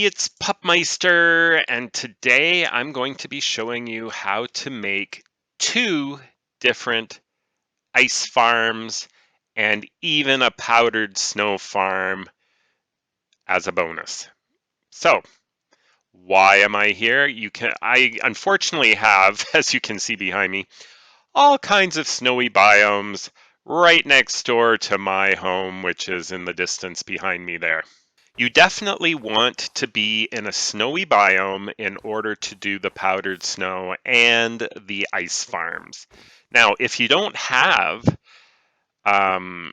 it's Pupmeister, and today I'm going to be showing you how to make two different ice farms and even a powdered snow farm as a bonus. So, why am I here? I unfortunately have, as you can see behind me, all kinds of snowy biomes right next door to my home, which is in the distance behind me there. You definitely want to be in a snowy biome in order to do the powdered snow and the ice farms. Now, if you don't have a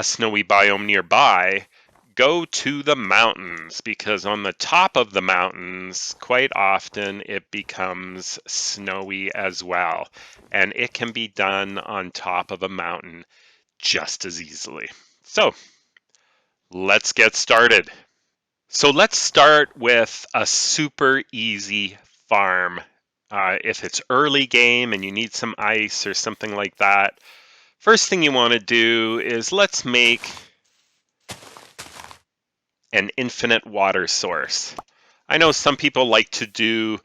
snowy biome nearby, go to the mountains, because on the top of the mountains, quite often it becomes snowy as well. And it can be done on top of a mountain just as easily. So, let's get started. So let's start with a super easy farm. If it's early game and you need some ice or something like that, first thing you want to do is let's make an infinite water source. I know some people like to do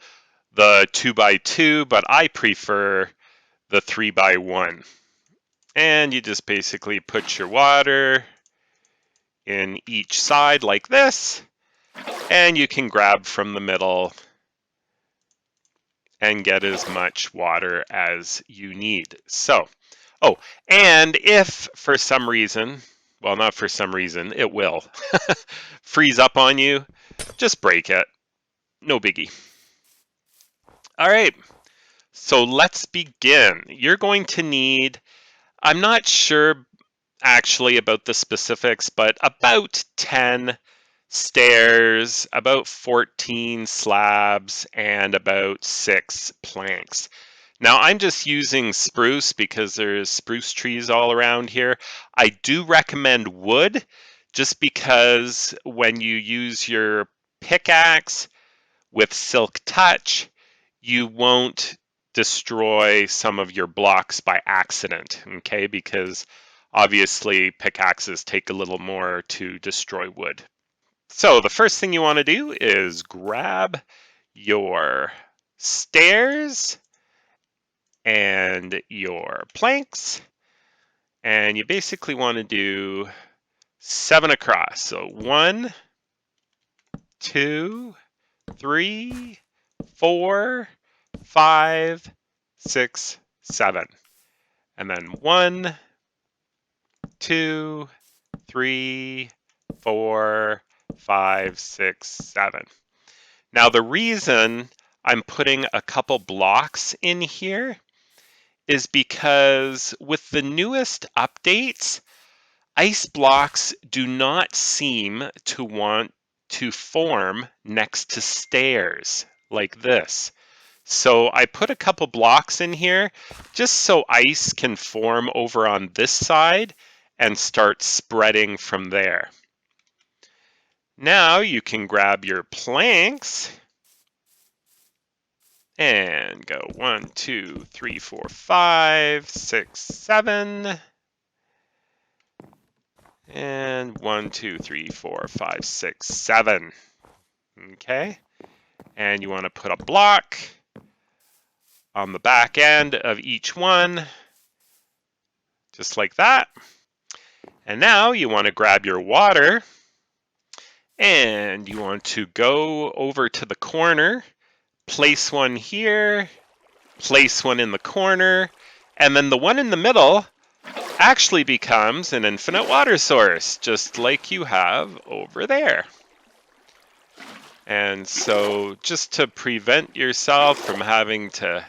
the 2x2, but I prefer the 3x1. And you just basically put your water in each side like this, and you can grab from the middle and get as much water as you need. So, and if for some reason, well, not for some reason, it will freeze up on you, just break it. No biggie. All right, so let's begin. You're going to need, I'm not sure actually about the specifics, but about 10 stairs, about 14 slabs, and about 6 planks. Now I'm just using spruce because there's spruce trees all around here. I do recommend wood just because when you use your pickaxe with silk touch, you won't destroy some of your blocks by accident, okay? Because obviously pickaxes take a little more to destroy wood. So the first thing you want to do is grab your stairs and your planks, and you basically want to do 7 across. So 1, 2, 3, 4, 5, 6, 7. And then 1, 2, 3, 4, 5, 6, 7. Now the reason I'm putting a couple blocks in here is because with the newest updates, ice blocks do not seem to want to form next to stairs like this. So I put a couple blocks in here just so ice can form over on this side and start spreading from there. Now you can grab your planks and go 1, 2, 3, 4, 5, 6, 7. And 1, 2, 3, 4, 5, 6, 7. Okay. And you want to put a block on the back end of each one, just like that. And now you want to grab your water and you want to go over to the corner, place one here, place one in the corner, and then the one in the middle actually becomes an infinite water source, just like you have over there. And so just to prevent yourself from having to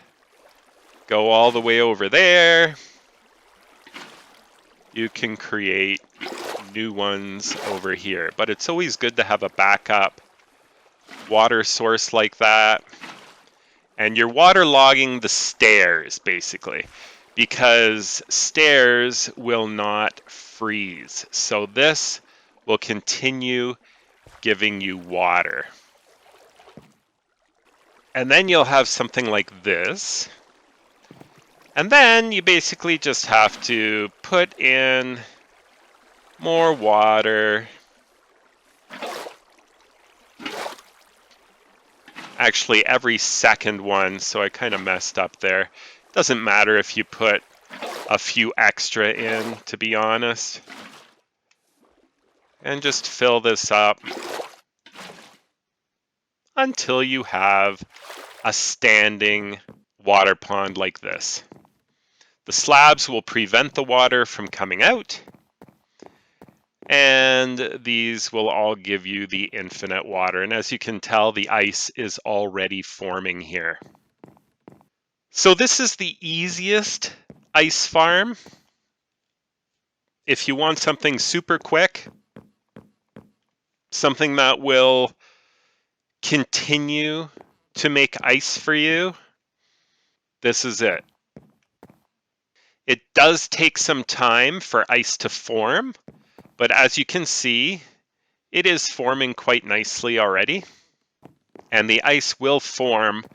go all the way over there, you can create new ones over here. But it's always good to have a backup water source like that. And you're waterlogging the stairs, basically, because stairs will not freeze. So this will continue giving you water. And then you'll have something like this. And then you basically just have to put in more water Actually, every second one, so I kind of messed up there. Doesn't matter if you put a few extra in, to be honest. And just fill this up until you have a standing water pond like this. The slabs will prevent the water from coming out, and these will all give you the infinite water. And as you can tell, the ice is already forming here. So this is the easiest ice farm. If you want something super quick, something that will continue to make ice for you, this is it. It does take some time for ice to form, but as you can see, it is forming quite nicely already, and the ice will form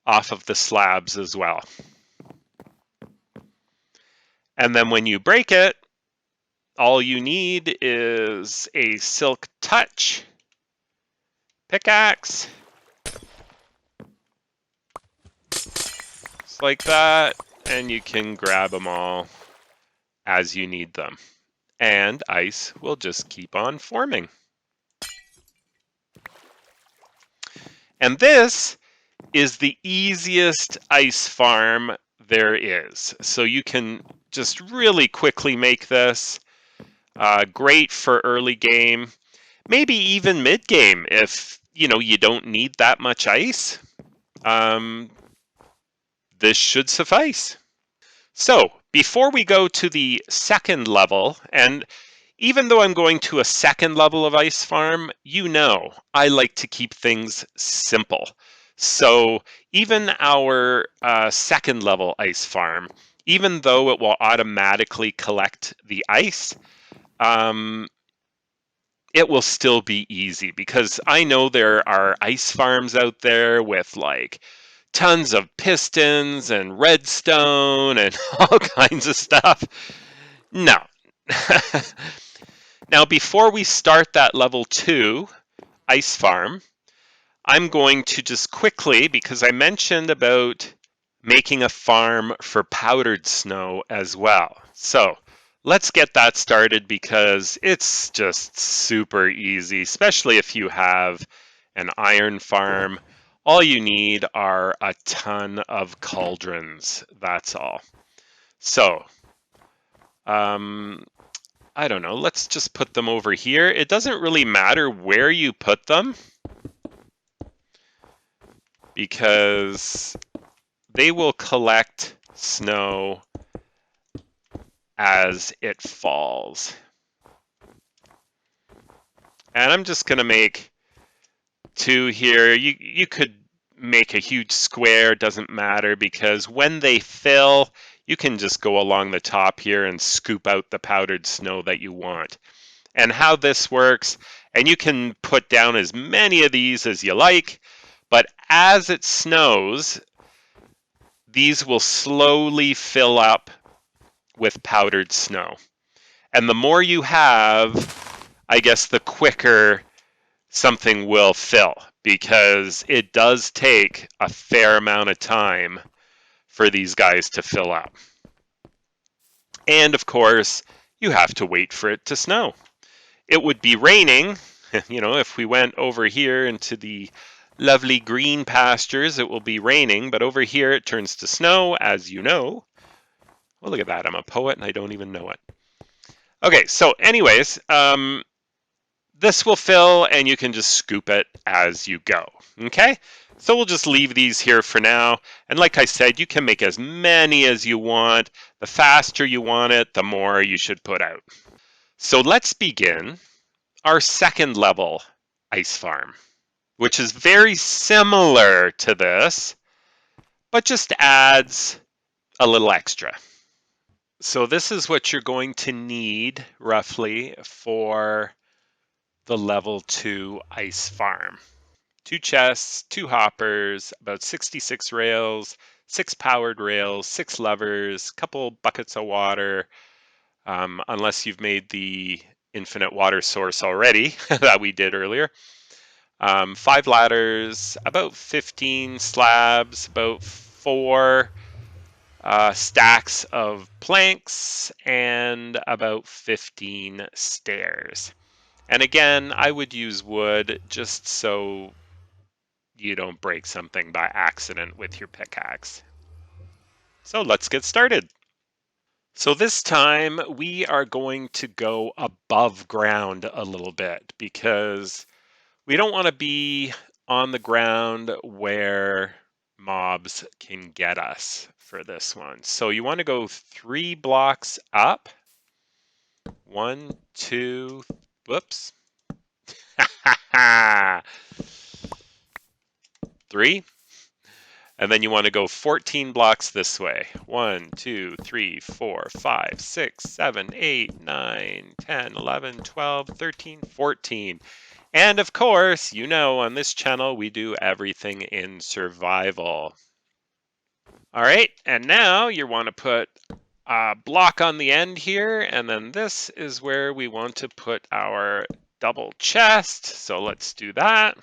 off of the slabs as well. And then when you break it, all you need is a silk touch pickaxe, just like that, and you can grab them all as you need them. And ice will just keep on forming. And this is the easiest ice farm there is. So you can just really quickly make this. Great for early game, maybe even mid game if you don't need that much ice. This should suffice. So before we go to the second level, and even though I'm going to a second level of ice farm, I like to keep things simple. So even our second level ice farm, even though it will automatically collect the ice, it will still be easy, because I know there are ice farms out there with like tons of pistons and redstone and all kinds of stuff. No. Now, before we start that level 2 ice farm, I'm going to just quickly, because I mentioned about making a farm for powdered snow as well. So let's get that started, because it's just super easy, especially if you have an iron farm. All you need are a ton of cauldrons, that's all. So, I don't know, let's just put them over here. It doesn't really matter where you put them, because they will collect snow as it falls. And I'm just going to make 2 here. You could make a huge square, doesn't matter, because when they fill, you can just go along the top here and scoop out the powdered snow that you want. And how this works, and you can put down as many of these as you like, but as it snows, these will slowly fill up with powdered snow. And the more you have, I guess the quicker something will fill, because it does take a fair amount of time for these guys to fill up. And of course, you have to wait for it to snow. It would be raining, if we went over here into the lovely green pastures, it will be raining, but over here it turns to snow, as you know. Well, look at that, I'm a poet and I don't even know it. Okay, so anyways, this will fill and you can just scoop it as you go, okay? So we'll just leave these here for now. And like I said, you can make as many as you want. The faster you want it, the more you should put out. So let's begin our second level ice farm, which is very similar to this, but just adds a little extra. So this is what you're going to need roughly for the level 2 ice farm. 2 chests, 2 hoppers, about 66 rails, 6 powered rails, 6 levers, couple buckets of water, unless you've made the infinite water source already that we did earlier. 5 ladders, about 15 slabs, about 4 stacks of planks, and about 15 stairs. And again, I would use wood just so you don't break something by accident with your pickaxe. So let's get started. So this time we are going to go above ground a little bit because we don't want to be on the ground where mobs can get us for this one. So you want to go 3 blocks up. 1, 2, whoops. 3. And then you want to go 14 blocks this way. 1, 2, 3, 4, 5, 6, 7, 8, 9, 10, 11, 12, 13, 14. And of course, you know, on this channel, we do everything in survival. All right, and now you want to put a block on the end here, and then this is where we want to put our double chest. So let's do that.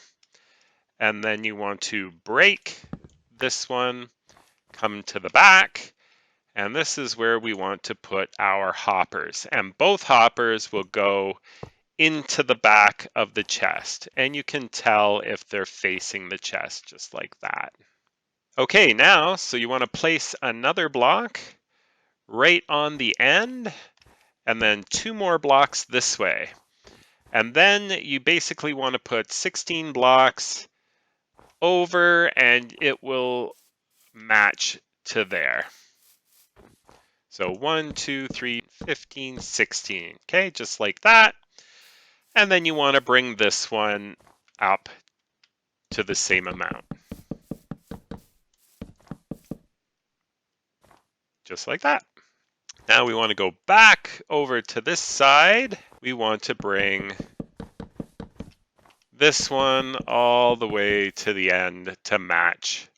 And then you want to break this one, come to the back, and this is where we want to put our hoppers. And both hoppers will go into the back of the chest, and you can tell if they're facing the chest just like that. Okay, now, so you want to place another block right on the end, and then 2 more blocks this way. And then you basically want to put 16 blocks over, and it will match to there. So 1, 2, 3, 15, 16. Okay, just like that. And then you want to bring this one up to the same amount. Just like that. Now we want to go back over to this side. We want to bring this one all the way to the end to match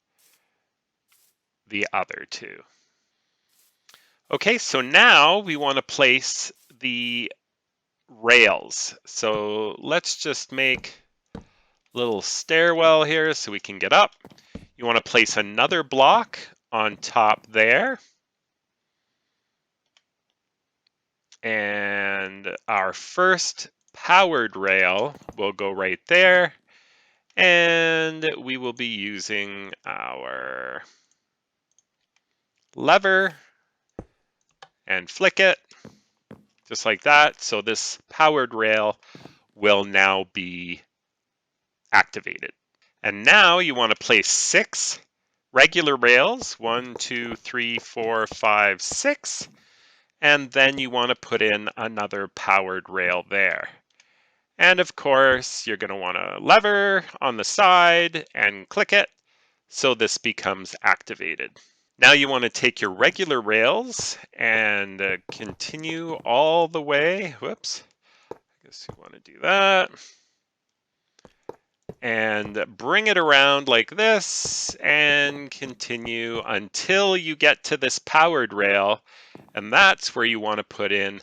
the other 2. Okay, so now we want to place the rails. So let's just make a little stairwell here so we can get up. You want to place another block on top there. And our first powered rail will go right there. And we will be using our lever and flick it just like that. So this powered rail will now be activated. And now you want to place 6 regular rails, 1, 2, 3, 4, 5, 6. And then you want to put in another powered rail there. And of course, you're going to want a lever on the side and click it so this becomes activated. Now you want to take your regular rails and continue all the way. Whoops. I guess you want to do that. And bring it around like this and continue until you get to this powered rail. And that's where you want to put in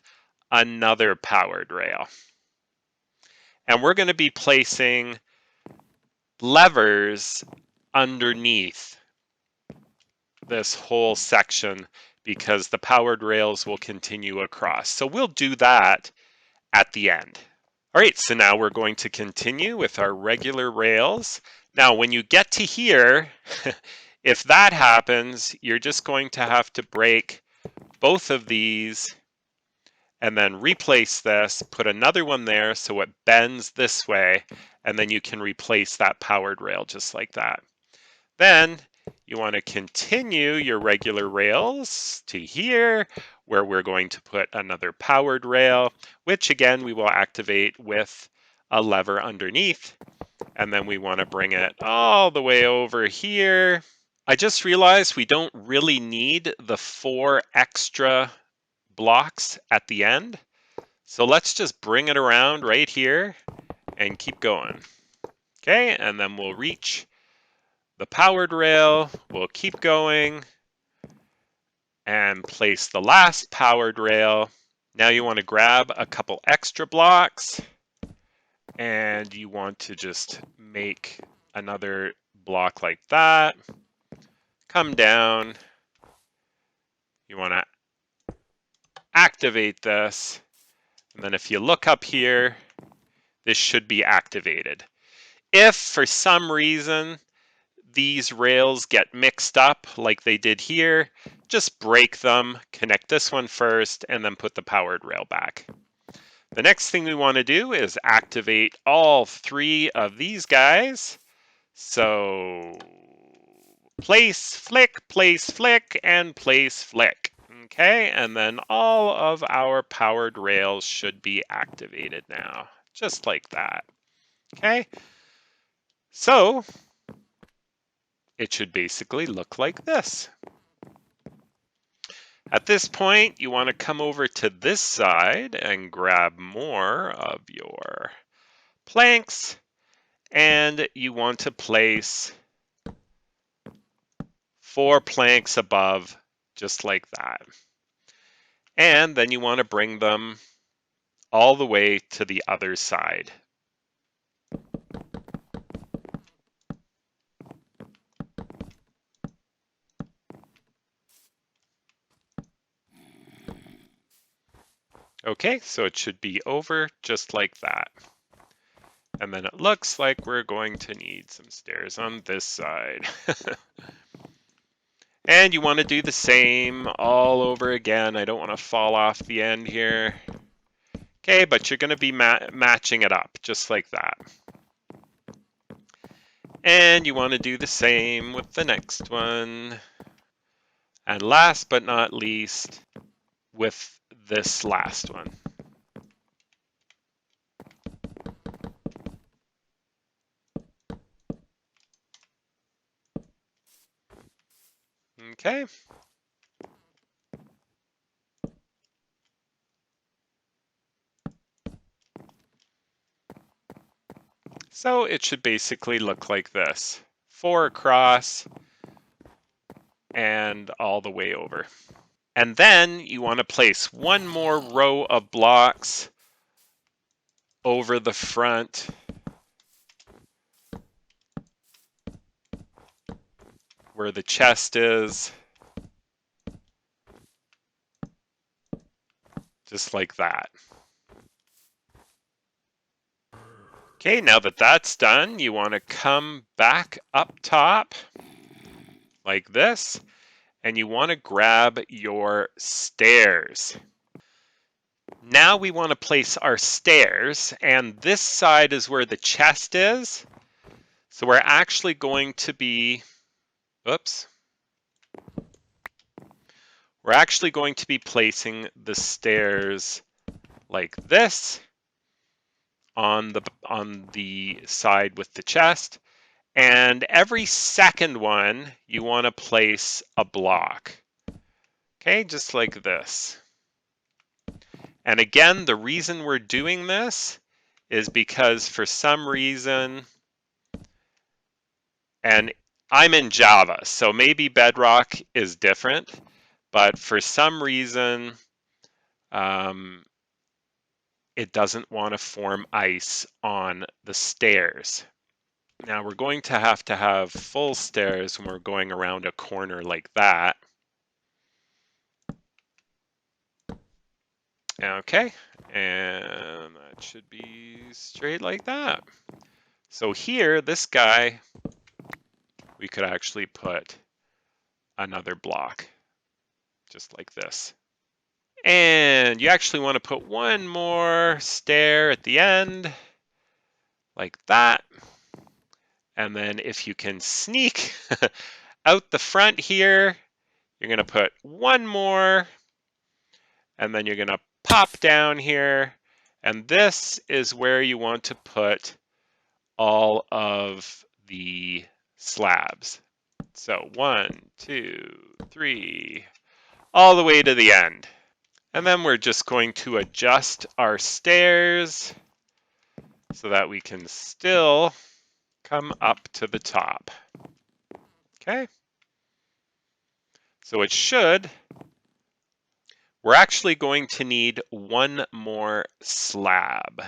another powered rail. And we're going to be placing levers underneath this whole section because the powered rails will continue across. So we'll do that at the end. All right, so now we're going to continue with our regular rails. Now, when you get to here, if that happens, you're just going to have to break both of these and then replace this, put another one there so it bends this way, and then you can replace that powered rail just like that. Then you want to continue your regular rails to here, where we're going to put another powered rail, which again we will activate with a lever underneath. And then we want to bring it all the way over here. I just realized we don't really need the 4 extra blocks at the end. So let's just bring it around right here and keep going. Okay, and then we'll reach the powered rail. We'll keep going and place the last powered rail. Now you want to grab a couple extra blocks and you want to just make another block like that. Come down. You want to activate this. And then if you look up here, this should be activated. If for some reason these rails get mixed up like they did here, just break them, connect this one first, and then put the powered rail back. The next thing we want to do is activate all three of these guys. So place, flick, and place, flick. Okay, and then all of our powered rails should be activated now, just like that. Okay, so it should basically look like this. At this point, you want to come over to this side and grab more of your planks, and you want to place 4 planks above, just like that. And then you want to bring them all the way to the other side. Okay, so it should be over just like that. And then it looks like we're going to need some stairs on this side. And you want to do the same all over again. I don't want to fall off the end here. Okay, but you're going to be matching it up just like that. And you want to do the same with the next one. And last but not least, with this last one. Okay. So it should basically look like this. 4 across and all the way over. And then you want to place one more row of blocks over the front where the chest is. Just like that. Okay, now that that's done, you want to come back up top like this, and you want to grab your stairs. Now we want to place our stairs, and this side is where the chest is. So we're actually going to be, oops. We're actually going to be placing the stairs like this on the side with the chest. And every second one, you want to place a block. Okay, just like this. And again, the reason we're doing this is because for some reason, and I'm in Java, so maybe Bedrock is different, but for some reason, it doesn't want to form ice on the stairs. Now we're going to have full stairs when we're going around a corner like that. Okay, and that should be straight like that. So here, this guy, we could actually put another block, just like this. And you actually want to put one more stair at the end, like that. And then if you can sneak out the front here, you're going to put one more, and then you're going to pop down here. And this is where you want to put all of the slabs. So 1, 2, 3, all the way to the end. And then we're just going to adjust our stairs so that we can still come up to the top. Okay. So it should. We're actually going to need one more slab.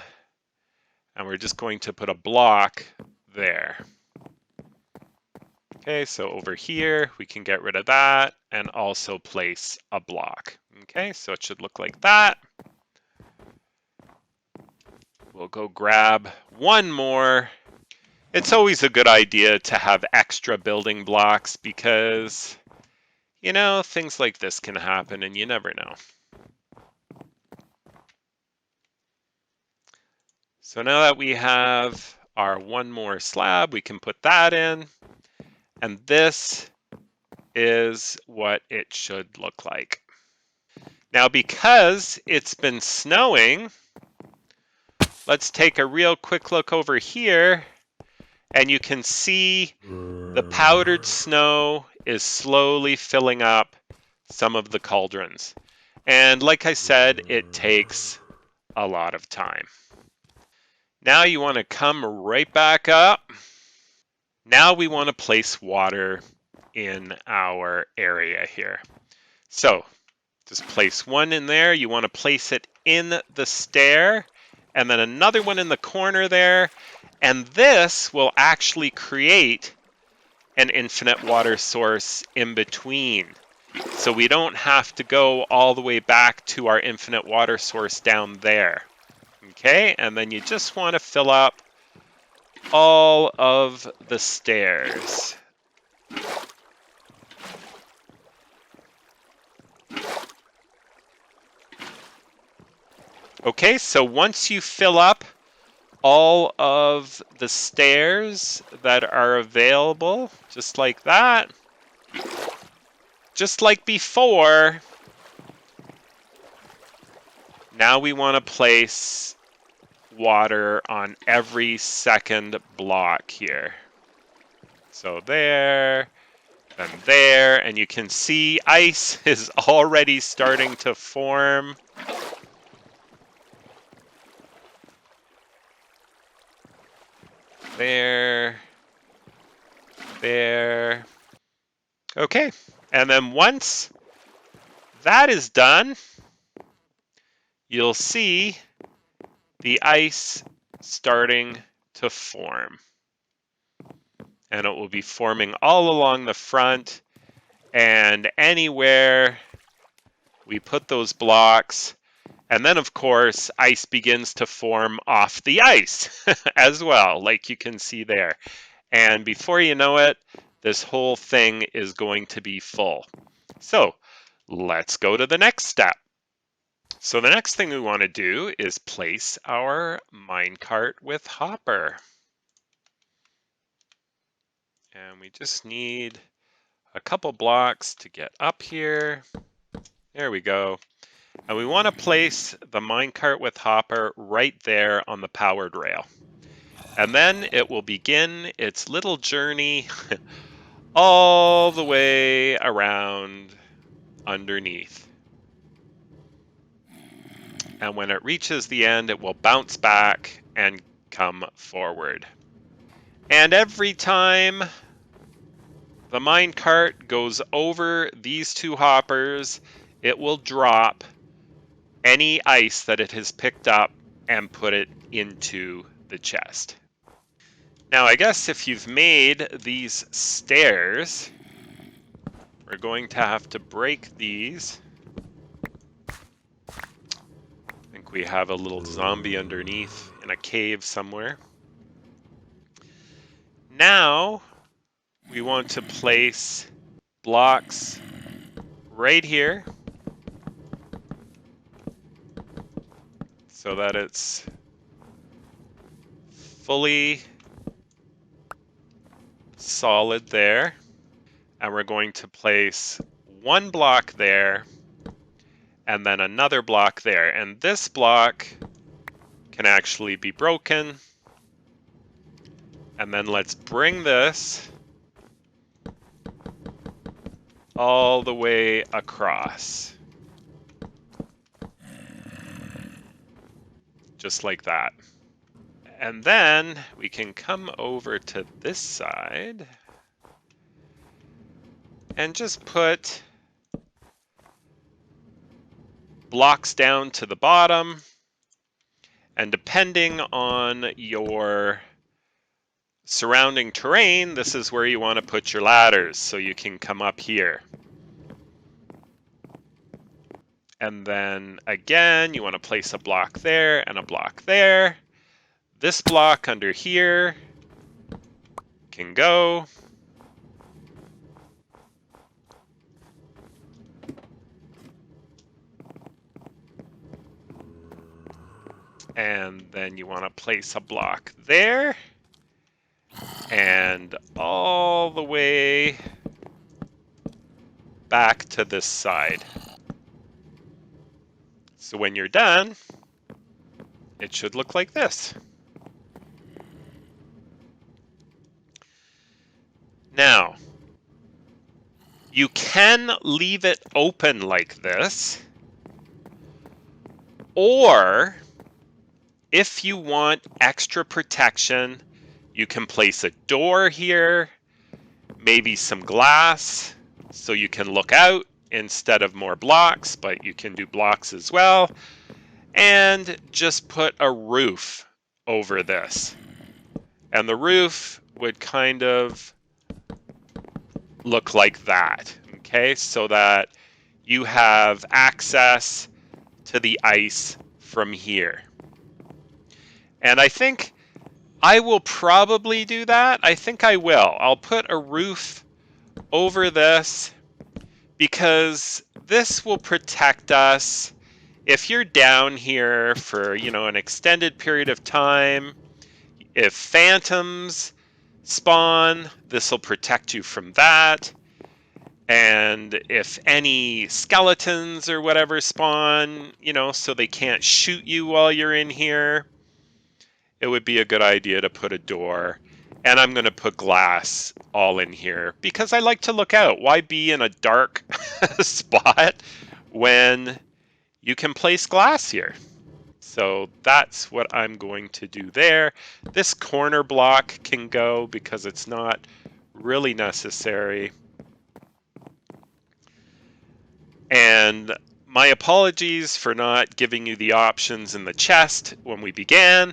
And we're just going to put a block there. Okay, so over here, we can get rid of that and also place a block. Okay, so it should look like that. We'll go grab one more. It's always a good idea to have extra building blocks because, you know, things like this can happen and you never know. So now that we have our one more slab, we can put that in. And this is what it should look like. Now, because it's been snowing, let's take a real quick look over here, and you can see the powdered snow is slowly filling up some of the cauldrons. And like I said, it takes a lot of time. Now you want to come right back up. Now we want to place water in our area here. So just place one in there. You want to place it in the stair and then another one in the corner there. And this will actually create an infinite water source in between. So we don't have to go all the way back to our infinite water source down there. Okay, and then you just want to fill up all of the stairs. Okay, so once you fill up all of the stairs that are available, just like that, just like before, now we want to place water on every second block here. So there, and there, and you can see ice is already starting to form. There, there. Okay, and then once that is done, you'll see the ice starting to form. And it will be forming all along the front, and anywhere we put those blocks. And then, of course, ice begins to form off the ice as well, like you can see there. And before you know it, this whole thing is going to be full. So let's go to the next step. So the next thing we want to do is place our minecart with hopper. And we just need a couple blocks to get up here. There we go. And we want to place the minecart with hopper right there on the powered rail. And then it will begin its little journey all the way around underneath. And when it reaches the end, it will bounce back and come forward. And every time the minecart goes over these two hoppers, it will drop any ice that it has picked up and put it into the chest. Now, I guess if you've made these stairs, we're going to have to break these. I think we have a little zombie underneath in a cave somewhere. Now, we want to place blocks right here so that it's fully solid there. And we're going to place one block there and then another block there. And this block can actually be broken. And then let's bring this all the way across. Just like that. And then we can come over to this side and just put blocks down to the bottom. And depending on your surrounding terrain, this is where you want to put your ladders so you can come up here. And then again, you want to place a block there and a block there. This block under here can go. And then you want to place a block there. And all the way back to this side. So when you're done, it should look like this. Now, you can leave it open like this, or if you want extra protection, you can place a door here, maybe some glass, so you can look out instead of more blocks, but you can do blocks as well, and just put a roof over this. And the roof would kind of look like that, okay? So that you have access to the ice from here. And I think I will probably do that. I think I will. I'll put a roof over this because this will protect us. If you're down here for, an extended period of time, if phantoms spawn, this will protect you from that. And if any skeletons or whatever spawn, so they can't shoot you while you're in here, it would be a good idea to put a door. And I'm going to put glass all in here because I like to look out. Why be in a dark spot when you can place glass here? So that's what I'm going to do there. This corner block can go because it's not really necessary. And my apologies for not giving you the options in the chest when we began,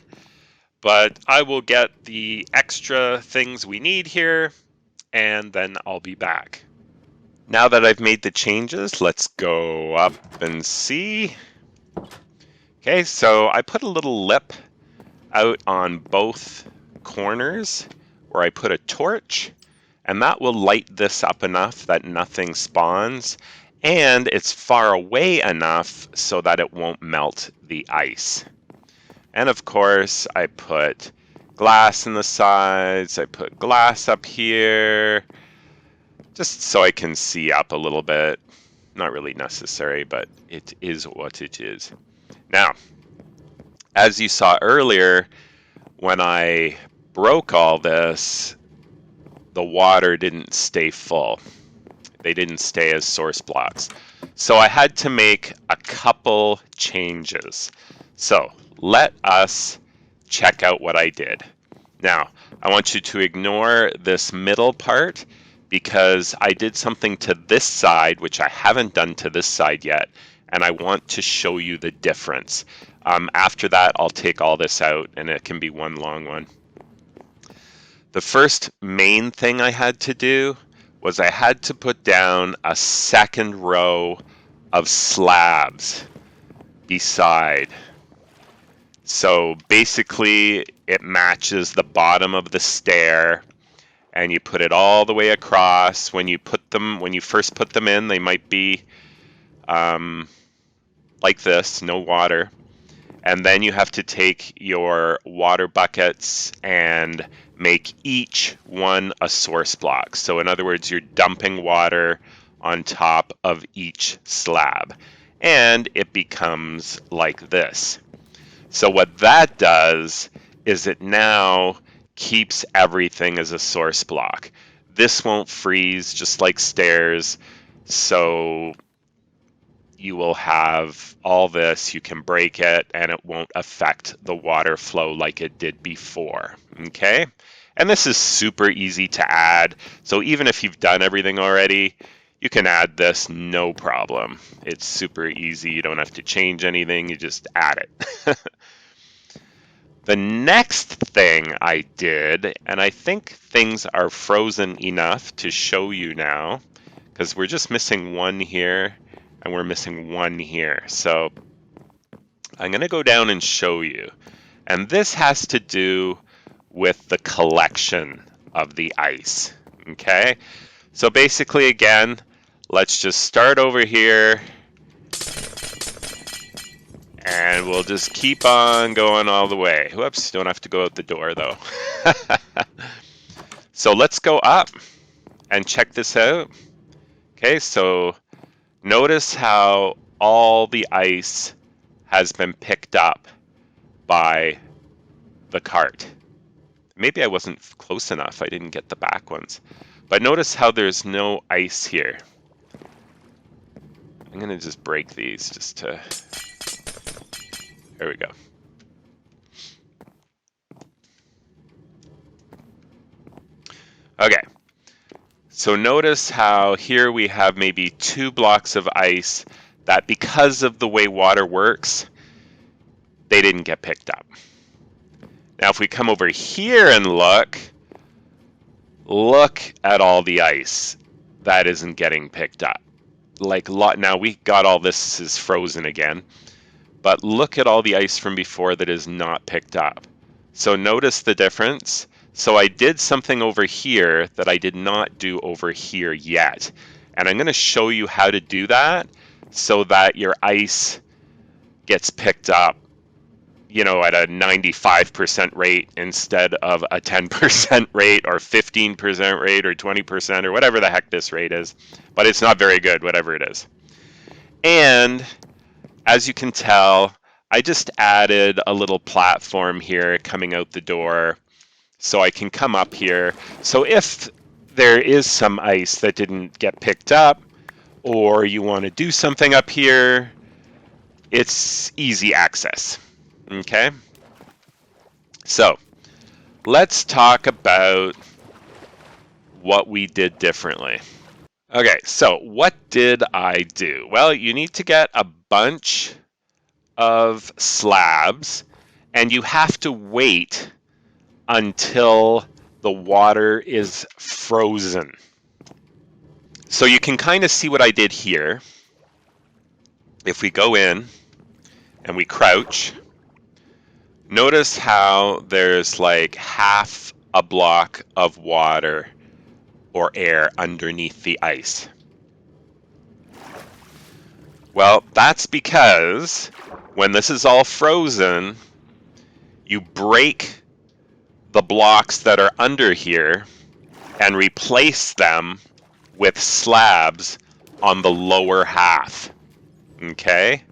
but I will get the extra things we need here, and then I'll be back. Now that I've made the changes, let's go up and see. Okay, so I put a little lip out on both corners where I put a torch, and that will light this up enough that nothing spawns, and it's far away enough so that it won't melt the ice. And of course, I put glass in the sides, I put glass up here, just so I can see up a little bit. Not really necessary, but it is what it is. Now, as you saw earlier, when I broke all this, the water didn't stay full. They didn't stay as source blocks. So I had to make a couple changes. So let us check out what I did. Now, I want you to ignore this middle part because I did something to this side, which I haven't done to this side yet, and I want to show you the difference. After that, I'll take all this out, and it can be one long one. The first main thing I had to do was I had to put down a second row of slabs beside. So basically, it matches the bottom of the stair, and you put it all the way across. When you first put them in, they might be like this, no water. And then you have to take your water buckets and make each one a source block. So in other words, you're dumping water on top of each slab, and it becomes like this. So what that does is it now keeps everything as a source block. This won't freeze, just like stairs, so you will have all this, you can break it, and it won't affect the water flow like it did before, okay? And this is super easy to add, so even if you've done everything already, you can add this, no problem. It's super easy, you don't have to change anything, you just add it. The next thing I did, and I think things are frozen enough to show you now, because we're just missing one here and we're missing one here. So I'm going to go down and show you. And this has to do with the collection of the ice. Okay, so basically, again, let's just start over here and we'll just keep on going all the way. Whoops, don't have to go out the door though. So let's go up and check this out. Okay, so notice how all the ice has been picked up by the cart. Maybe I wasn't close enough. I didn't get the back ones. But notice how there's no ice here. I'm going to just break these just to... There we go. Okay. So notice how here we have maybe 2 blocks of ice that because of the way water works, they didn't get picked up. Now if we come over here and look at all the ice that isn't getting picked up. Now we got all this is frozen again, but look at all the ice from before that is not picked up. So notice the difference. So I did something over here that I did not do over here yet. And I'm going to show you how to do that so that your ice gets picked up, you know, at a 95% rate instead of a 10% rate or 15% rate or 20% or whatever the heck this rate is. But it's not very good, whatever it is. And as you can tell, I just added a little platform here coming out the door so I can come up here. So if there is some ice that didn't get picked up or you want to do something up here, it's easy access. Okay? So let's talk about what we did differently. Okay, so what did I do? Well, you need to get a bunch of slabs and you have to wait until the water is frozen. So you can kind of see what I did here. If we go in and we crouch, notice how there's like half a block of water or air underneath the ice. Well, that's because when this is all frozen, you break the blocks that are under here and replace them with slabs on the lower half. Okay?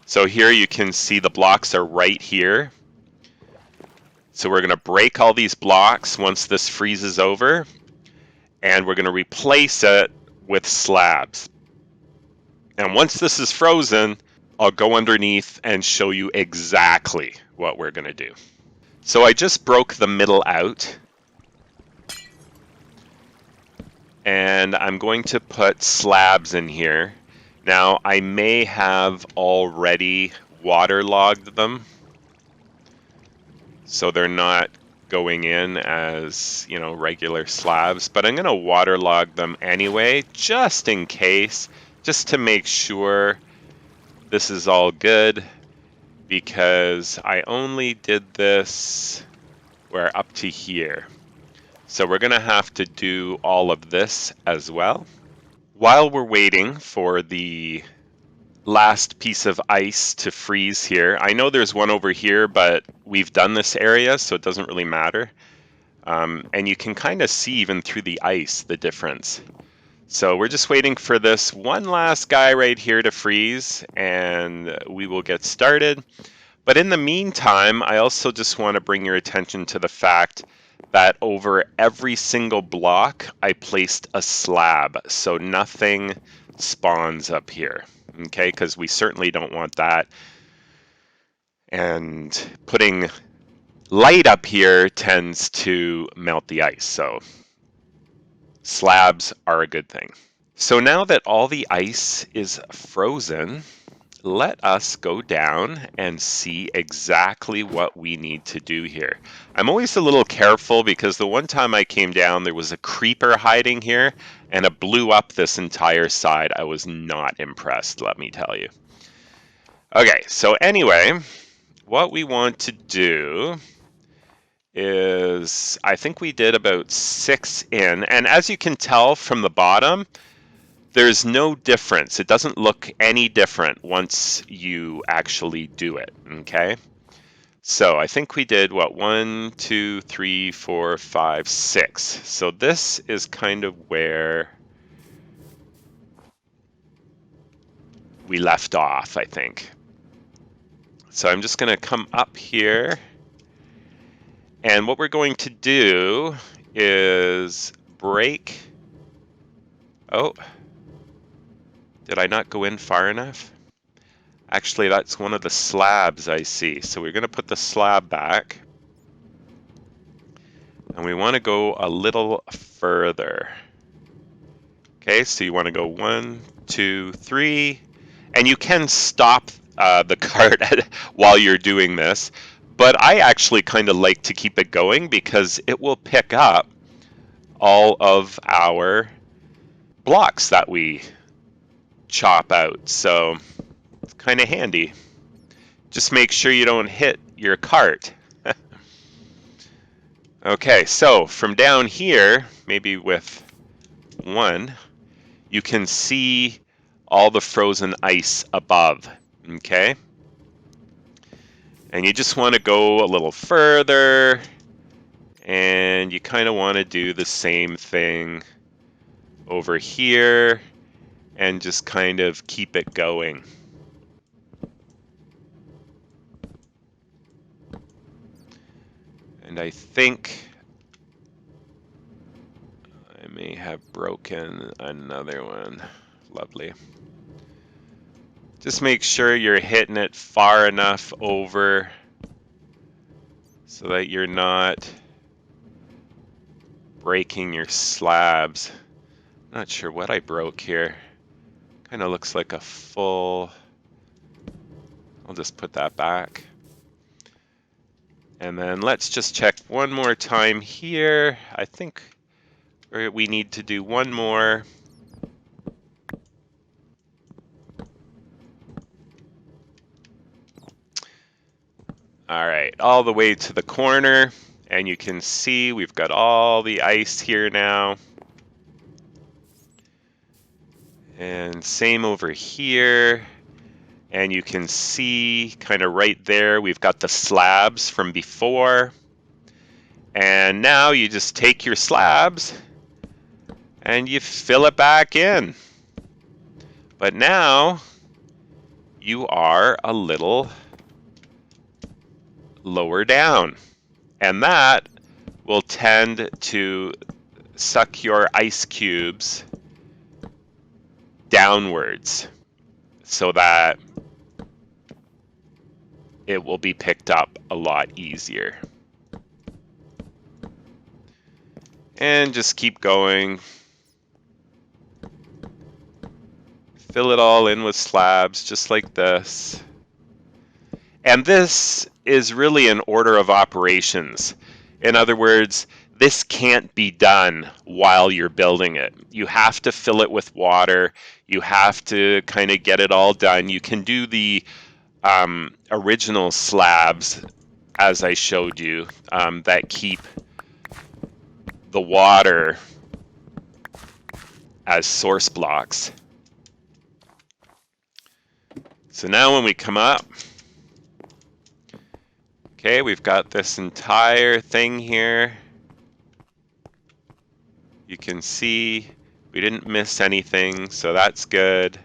So here you can see the blocks are right here. So we're going to break all these blocks once this freezes over, and we're going to replace it with slabs. And once this is frozen, I'll go underneath and show you exactly what we're going to do. So I just broke the middle out, and I'm going to put slabs in here. Now I may have already waterlogged them, so they're not going in as, you know, regular slabs, but I'm going to waterlog them anyway, just in case, just to make sure this is all good. Because I only did this where up to here. So we're going to have to do all of this as well. While we're waiting for the last piece of ice to freeze here, I know there's one over here, but we've done this area, so it doesn't really matter. And you can kind of see even through the ice the difference. So we're just waiting for this one last guy right here to freeze, and we will get started. But in the meantime, I also just want to bring your attention to the fact that over every single block, I placed a slab, so nothing spawns up here, okay? Because we certainly don't want that. And putting light up here tends to melt the ice, so slabs are a good thing. So now that all the ice is frozen, let us go down and see exactly what we need to do here. I'm always a little careful because the one time I came down, there was a creeper hiding here and it blew up this entire side. I was not impressed, let me tell you. Okay, so anyway, what we want to do is, I think we did about 6 in, and as you can tell from the bottom, there's no difference. It doesn't look any different once you actually do it, okay? So I think we did, what, 1, 2, 3, 4, 5, 6. So this is kind of where we left off, I think. So I'm just going to come up here. And what we're going to do is break... Oh, did I not go in far enough? Actually, that's one of the slabs I see. So we're going to put the slab back. And we want to go a little further. Okay, so you want to go 1, 2, 3. And you can stop the cart while you're doing this. But I actually kind of like to keep it going because it will pick up all of our blocks that we chop out. So it's kind of handy. Just make sure you don't hit your cart. Okay, so from down here, maybe with 1, you can see all the frozen ice above, okay? And you just want to go a little further, and you kind of want to do the same thing over here, and just kind of keep it going. And I think I may have broken another one. Lovely. Just make sure you're hitting it far enough over so that you're not breaking your slabs. Not sure what I broke here. Kind of looks like a full... I'll just put that back. And then let's just check one more time here. I think we need to do one more. All right, all the way to the corner. And you can see we've got all the ice here now. And same over here. And you can see kind of right there, we've got the slabs from before. And now you just take your slabs and you fill it back in. But now you are a little lower down. And that will tend to suck your ice cubes downwards so that it will be picked up a lot easier. And just keep going. Fill it all in with slabs, just like this. And this is really an order of operations. In other words, this can't be done while you're building it. You have to fill it with water. You have to kind of get it all done. You can do the original slabs, as I showed you, that keep the water as source blocks. So now when we come up, okay, we've got this entire thing here. You can see we didn't miss anything, so that's good.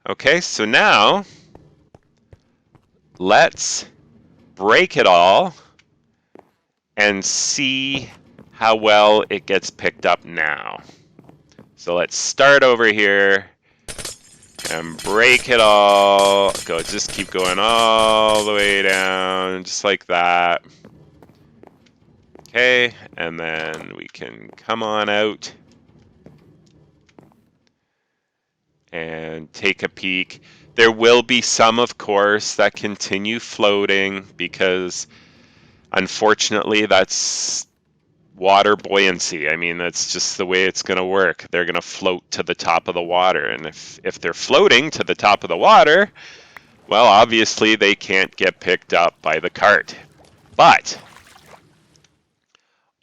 Okay, so now let's break it all and see how well it gets picked up now. So let's start over here and break it all. Go, just keep going all the way down, just like that. Okay, and then we can come on out and take a peek. There will be some, of course, that continue floating because unfortunately that's water buoyancy. I mean, that's just the way it's going to work. They're going to float to the top of the water. And if they're floating to the top of the water, well, obviously they can't get picked up by the cart. But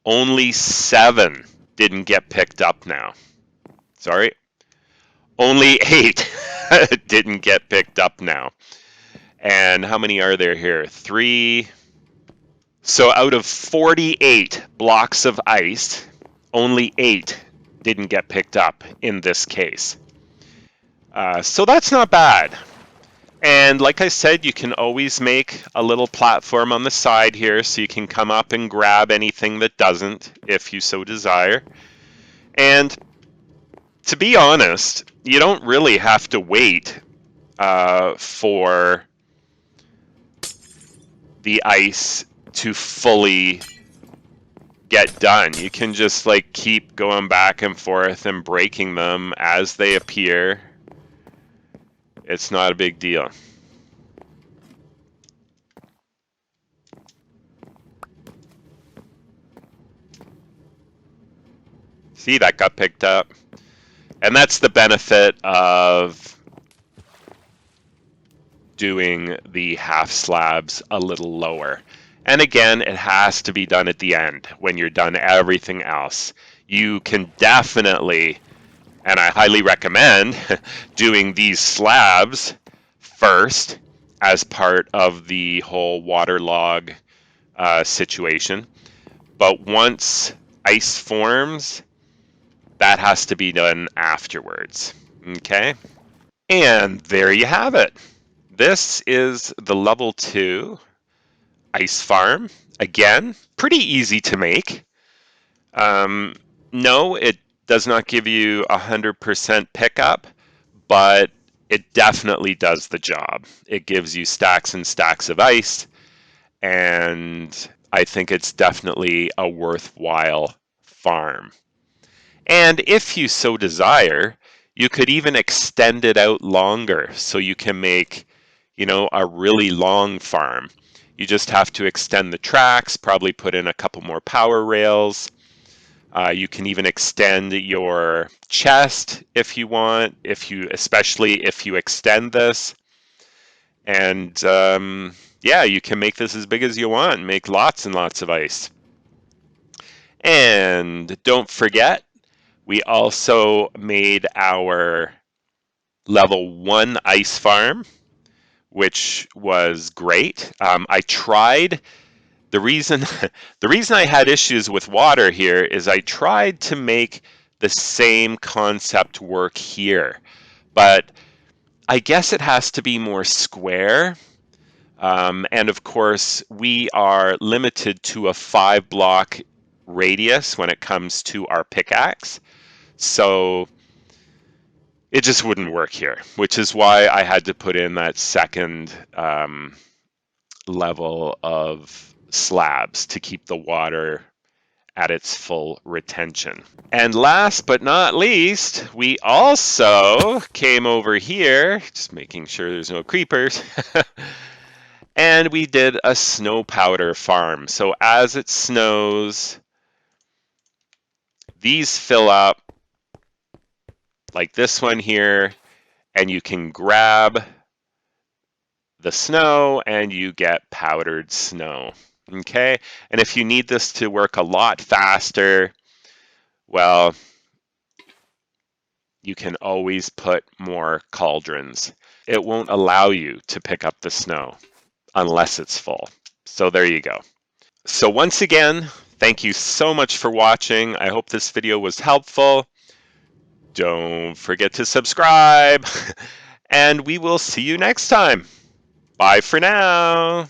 only 7 didn't get picked up now. Sorry. Only 8 didn't get picked up now. And how many are there here? 3. So out of 48 blocks of ice, only 8 didn't get picked up in this case. So that's not bad. And like I said, you can always make a little platform on the side here so you can come up and grab anything that doesn't, if you so desire. And to be honest, you don't really have to wait for the ice to fully get done. You can just like keep going back and forth and breaking them as they appear. It's not a big deal. See, that got picked up. And that's the benefit of doing the half slabs a little lower. And again, it has to be done at the end when you're done everything else. You can definitely, and I highly recommend, doing these slabs first as part of the whole waterlog situation. But once ice forms, that has to be done afterwards. Okay? And there you have it. This is the level 2 ice farm. Again, pretty easy to make. No, it does not give you 100% pickup, but it definitely does the job. It gives you stacks and stacks of ice, and I think it's definitely a worthwhile farm. And if you so desire, you could even extend it out longer so you can make, a really long farm. You just have to extend the tracks, probably put in a couple more power rails. You can even extend your chest if you want, especially if you extend this. And yeah, you can make this as big as you want, make lots and lots of ice. And don't forget, we also made our level 1 ice farm, which was great. I tried. The reason I had issues with water here is I tried to make the same concept work here, but I guess it has to be more square. And of course, we are limited to a 5-block radius when it comes to our pickaxe. So it just wouldn't work here, which is why I had to put in that second level of slabs to keep the water at its full retention. And last but not least, we also came over here, just making sure there's no creepers, and we did a snow powder farm. So as it snows, these fill up like this one here, and you can grab the snow and you get powdered snow. Okay, and if you need this to work a lot faster, well, you can always put more cauldrons. It won't allow you to pick up the snow unless it's full. So there you go. So once again, thank you so much for watching. I hope this video was helpful. Don't forget to subscribe, and we will see you next time. Bye for now.